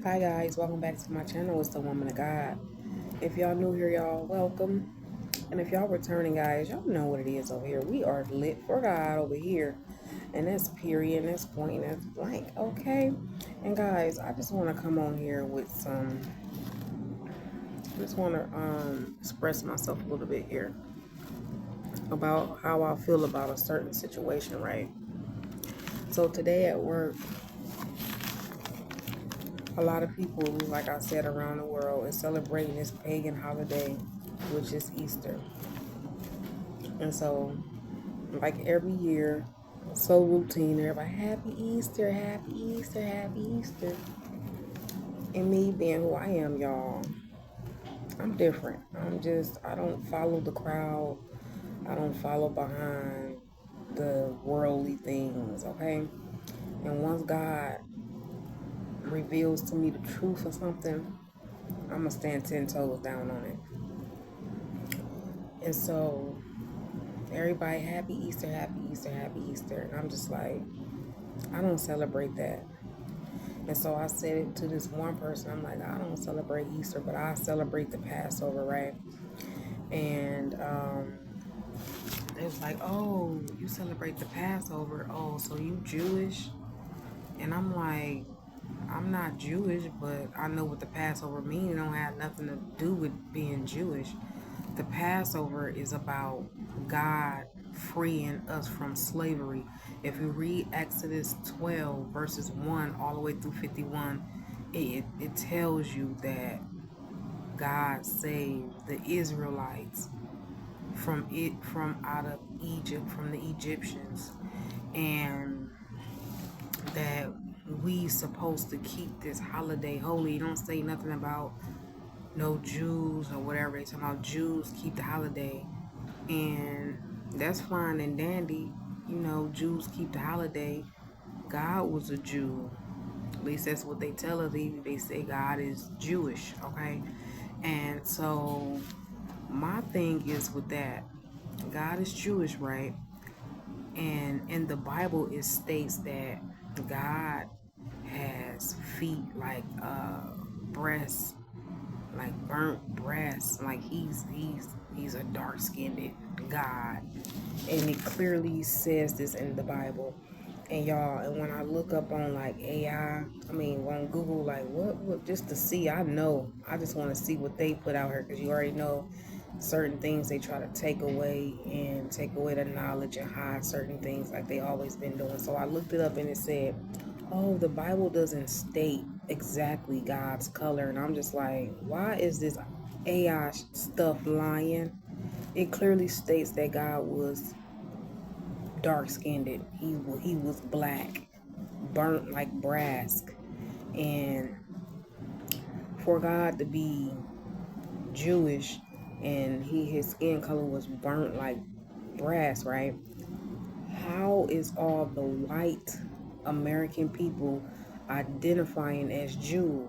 Hi guys, welcome back to my channel. It's the Woman of God. If y'all new here, y'all welcome. And if y'all returning guys, y'all know what it is over here. We are lit for God over here. And that's period, and that's point, and that's blank, okay? And guys, I just want to come on here with just want to express myself a little bit here about how I feel about a certain situation, right? So today at work, a lot of people, like I said, around the world is celebrating this pagan holiday, which is Easter. And so, like every year, so routine, everybody, Happy Easter, Happy Easter, Happy Easter. And me being who I am, y'all, I'm different. I don't follow the crowd. I don't follow behind the worldly things, okay? And once God reveals to me the truth of something, I'm going to stand 10 toes down on it. And so everybody, Happy Easter, Happy Easter, Happy Easter. And I'm just like, I don't celebrate that. And so I said it to this one person. I'm like, I don't celebrate Easter, but I celebrate the Passover, right? And it was like, oh, you celebrate the Passover? Oh, so you Jewish? And I'm like, I'm not Jewish, but I know what the Passover means. It don't have nothing to do with being Jewish. The Passover is about God freeing us from slavery. If you read Exodus 12, verses 1 all the way through 51, it tells you that God saved the Israelites from out of Egypt, from the Egyptians, and that we supposed to keep this holiday holy. You don't say nothing about no Jews or whatever. They talking about Jews keep the holiday, and that's fine and dandy. You know, Jews keep the holiday. God was a Jew. At least that's what they tell us. They say God is Jewish, okay? And so my thing is with that, God is Jewish, right? And in the Bible, it states that God has feet like breasts, like burnt breasts, like he's a dark-skinned God, and it clearly says this in the Bible. And y'all, and when I look up on like I mean on Google, like what just to see, I just want to see what they put out here, because you already know certain things they try to take away the knowledge and hide certain things like they always been doing. So I looked it up and it said, oh, the Bible doesn't state exactly God's color. And I'm just like, why is this AI stuff lying? It clearly states that God was dark skinned. He was black, burnt like brass. And for God to be Jewish and his skin color was burnt like brass, right? How is all the white American people identifying as Jews?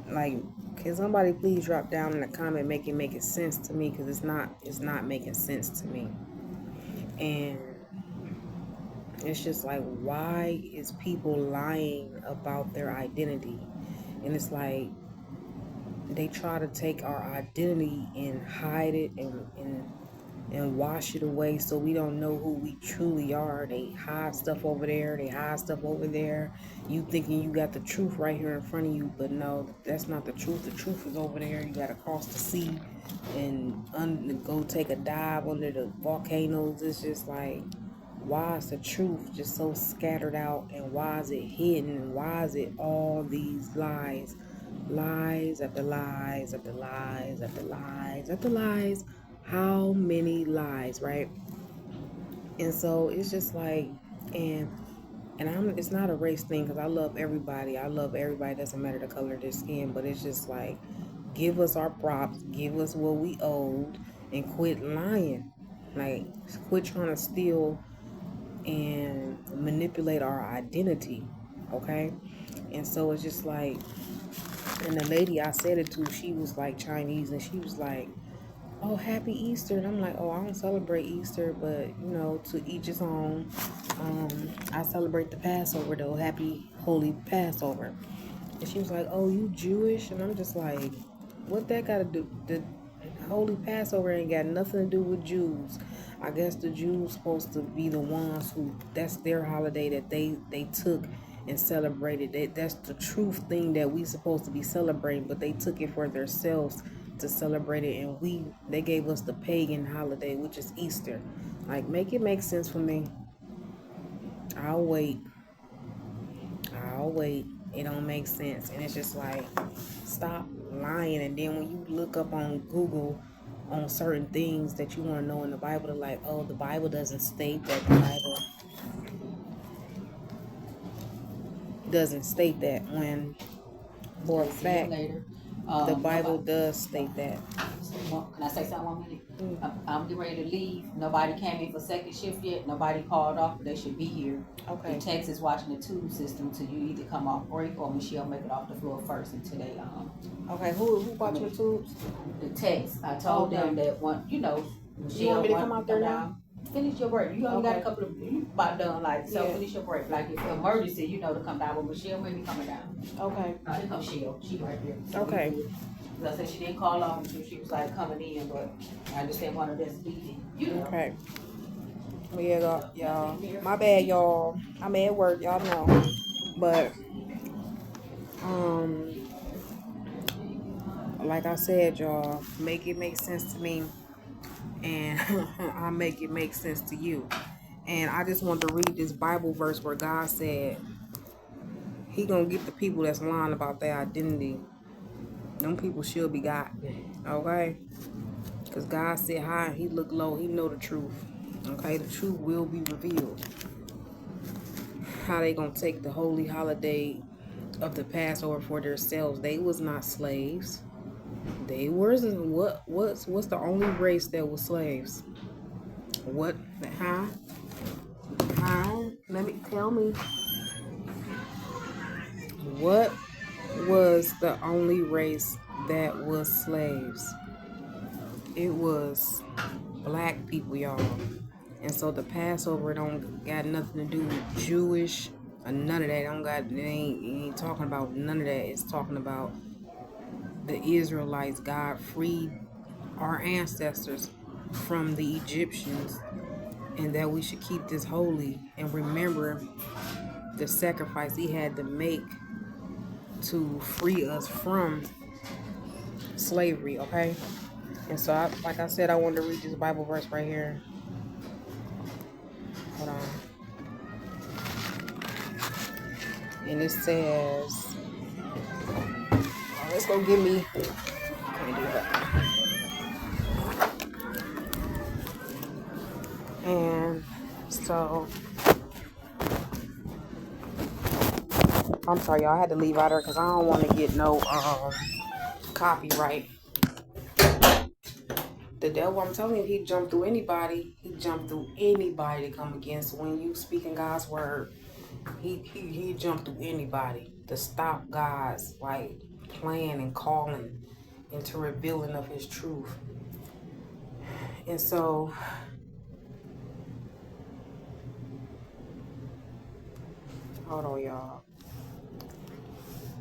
Like, can somebody please drop down in the comment, make it sense to me? Because it's not making sense to me. And it's just like, why is people lying about their identity? And it's like they try to take our identity and hide it and wash it away so we don't know who we truly are. They hide stuff over there. They hide stuff over there. You thinking you got the truth right here in front of you, but no, that's not the truth. The truth is over there. You got to cross the sea and go take a dive under the volcanoes. It's just like, why is the truth just so scattered out, and why is it hidden, and why is it all these lies? Lies after lies after lies after lies after lies. How many lies, right? And so it's just like, and it's not a race thing, because I love everybody. I love everybody. Doesn't matter the color of their skin, but it's just like, give us our props, give us what we owed, and quit lying. Like, quit trying to steal and manipulate our identity, okay? And so it's just like, and the lady I said it to, she was like Chinese, and she was like, oh, Happy Easter. And I'm like, oh, I don't celebrate Easter, but, you know, to each his own. I celebrate the Passover though. Happy Holy Passover. And she was like, oh, you Jewish? And I'm just like, what that got to do? The Holy Passover ain't got nothing to do with Jews. I guess the Jews supposed to be the ones who, that's their holiday that they took and celebrated. That's the truth thing that we supposed to be celebrating, but they took it for themselves to celebrate it, and they gave us the pagan holiday, which is Easter. Like, make it make sense for me. I'll wait. I'll wait. It don't make sense. And it's just like, stop lying. And then when you look up on Google on certain things that you want to know in the Bible, they're like, oh, the Bible doesn't state that. The Bible doesn't state that, when for a fact the Bible does state that. Can I say something 1 minute? I'm getting ready to leave. Nobody came in for second shift yet. Nobody called off, but they should be here. Okay. The text is watching the tube system till you either come off break or Michelle make it off the floor first until they Okay, who bought your tubes? The text. I told them that one, Michelle. You want me to come out there now? Finish your break. You only got a couple of, you about done, like, so Yeah. finish your break. Like, if emergency, to come down. But Michelle may be coming down. Okay. No, here comes Michelle. She right here. So Okay. I said she didn't call off until she was like coming in, but I just didn't want her to speak. Okay. Well, yeah, y'all. My bad, y'all. I'm at work, y'all know. But, like I said, y'all, make it make sense to me, and I'll make it make sense to you. And I just want to read this Bible verse where God said He gonna get the people that's lying about their identity. Them people should be got. Okay? Because God sit high and He look low. He know the truth. Okay? The truth will be revealed. How they gonna take the holy holiday of the Passover for themselves? They was not slaves. They wasn't. What's the only race that was slaves? What? Huh? Tell me. What was the only race that was slaves? It was black people, y'all. And so the Passover don't got nothing to do with Jewish or none of that. It ain't talking about none of that. It's talking about the Israelites. God freed our ancestors from the Egyptians, and that we should keep this holy and remember the sacrifice He had to make to free us from slavery, okay? And so, like I said, I wanted to read this Bible verse right here. Hold on. And it says, let's go get me. Can't do that. And so, I'm sorry, y'all. I had to leave out there because I don't want to get no copyright. The devil, I'm telling you, he jumped through anybody. He jumped through anybody to come against. When you speaking God's word, he jumped through anybody to stop God's like plan and calling into revealing of His truth. And so, hold on, y'all.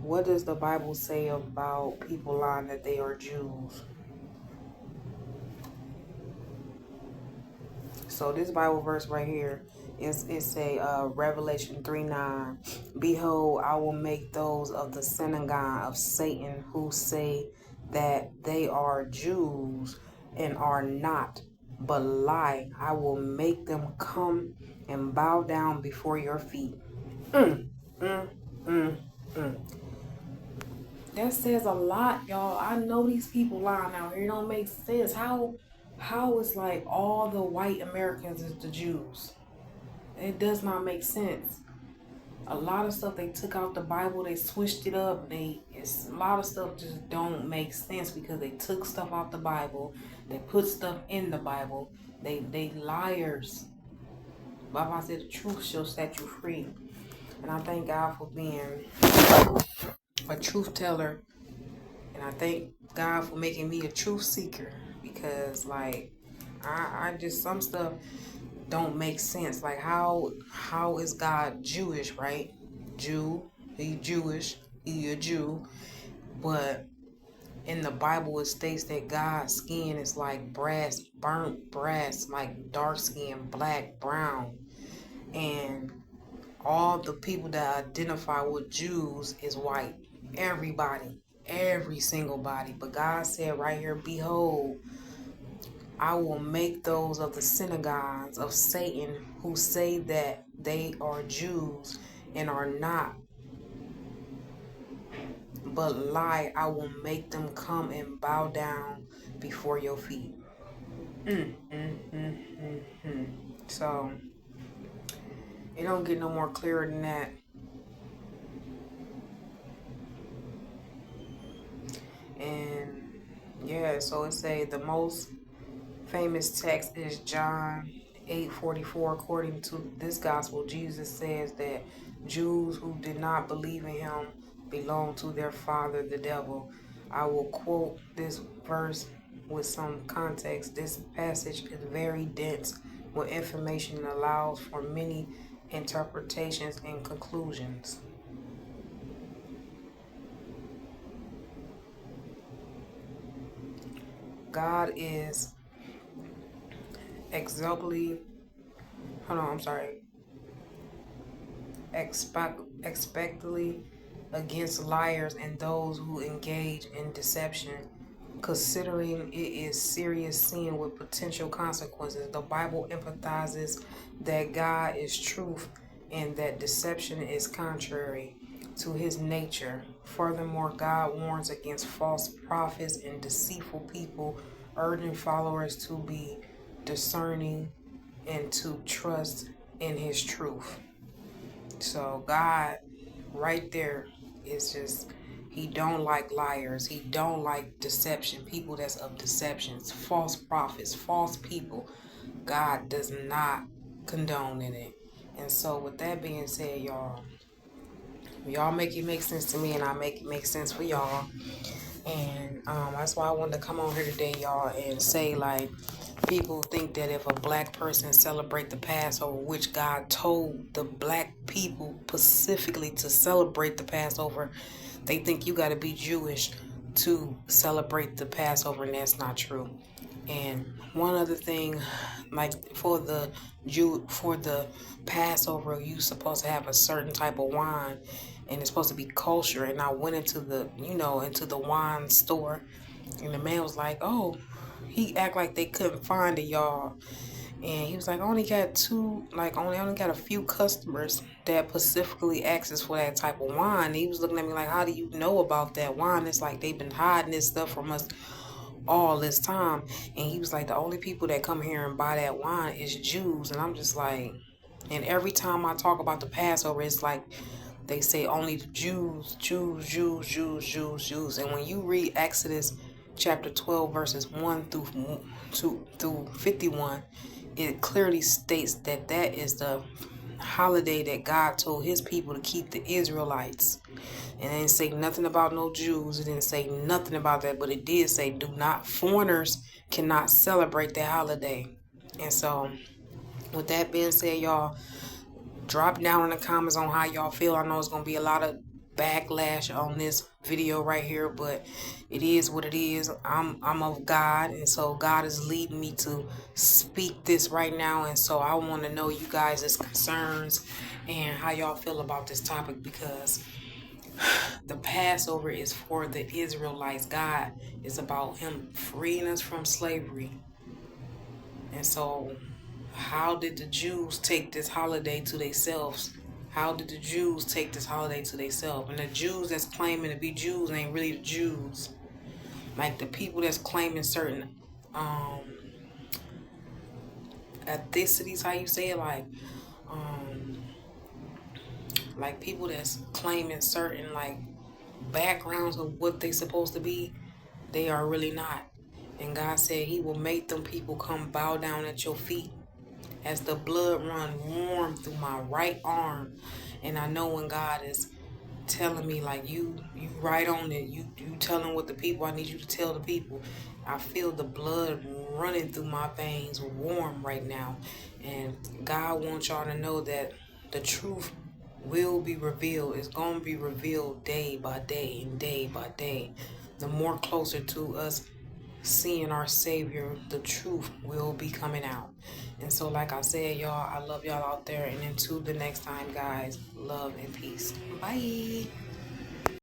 What does the Bible say about people lying that they are Jews? So this Bible verse right here it's a Revelation 3:9. Behold, I will make those of the synagogue of Satan who say that they are Jews and are not, but lie. I will make them come and bow down before your feet. That says a lot, y'all. I know these people lying out here. It don't make sense. How is like all the white Americans is the Jews? It does not make sense. A lot of stuff they took out the Bible, they switched it up. A lot of stuff just don't make sense because they took stuff out the Bible, they put stuff in the Bible. They liars. Bible said the truth shall set you free. And I thank God for being a truth teller, and I thank God for making me a truth seeker, because like I just some stuff don't make sense. Like how is God Jewish, right? Jew, he Jewish, he a Jew, but in the Bible it states that God's skin is like brass, burnt brass, like dark skin, black, brown, and all the people that identify with Jews is white. Everybody, every single body. But God said right here, behold, I will make those of the synagogues of Satan who say that they are Jews and are not, but lie. I will make them come and bow down before your feet. So it don't get no more clearer than that. And yeah, so it say the most famous text is John 8:44. According to this gospel, Jesus says that Jews who did not believe in him belong to their father, the devil. I will quote this verse with some context. This passage is very dense with information and allows for many interpretations and conclusions. God is expectedly, expectedly against liars and those who engage in deception, considering it is serious sin with potential consequences. The Bible emphasizes that God is truth and that deception is contrary to his nature. Furthermore, God warns against false prophets and deceitful people, urging followers to be discerning and to trust in his truth. So God right there is just, he don't like liars. He don't like deception. People that's of deceptions, false prophets, false people. God does not condone in it. And so with that being said, y'all make it make sense to me and I make it make sense for y'all. And that's why I wanted to come on here today, y'all, and say, like, people think that if a black person celebrate the Passover, which God told the black people specifically to celebrate the Passover, they think you got to be Jewish to celebrate the Passover, and that's not true. And one other thing, like for the Passover, you supposed to have a certain type of wine, and it's supposed to be kosher. And I went into the wine store, and the man was like, "Oh," he act like they couldn't find it, y'all. And he was like, only got only got a few customers that specifically asks for that type of wine. And he was looking at me like, how do you know about that wine? It's like they've been hiding this stuff from us all this time. And he was like, the only people that come here and buy that wine is Jews. And I'm just like, and every time I talk about the Passover, it's like they say only the Jews. And when you read Exodus chapter 12 verses 1 through 51, it clearly states that that is the holiday that God told his people to keep, the Israelites. And it didn't say nothing about no Jews. It didn't say nothing about that, but it did say foreigners cannot celebrate that holiday. And so with that being said, y'all, drop down in the comments on how y'all feel. I know it's gonna be a lot of backlash on this video right here, but it is what it is. I'm of God, and so God is leading me to speak this right now. And so I want to know you guys' concerns and how y'all feel about this topic, because the Passover is for the Israelites. God is about him freeing us from slavery. And so how did the Jews take this holiday to themselves? How did the Jews take this holiday to themselves? And the Jews that's claiming to be Jews ain't really the Jews. Like the people that's claiming certain ethnicities, how you say it, like people that's claiming certain like backgrounds of what they supposed to be, they are really not. And God said he will make them people come bow down at your feet. As the blood run warm through my right arm. And I know when God is telling me like you right on it. You telling what the people I need you to tell the people. I feel the blood running through my veins, warm right now, and God wants y'all to know that the truth will be revealed. It's gonna be revealed day by day and day by day. The more closer to us seeing our Savior, the truth will be coming out. And so, like I said, y'all, I love y'all out there. And until the next time, guys, love and peace. Bye.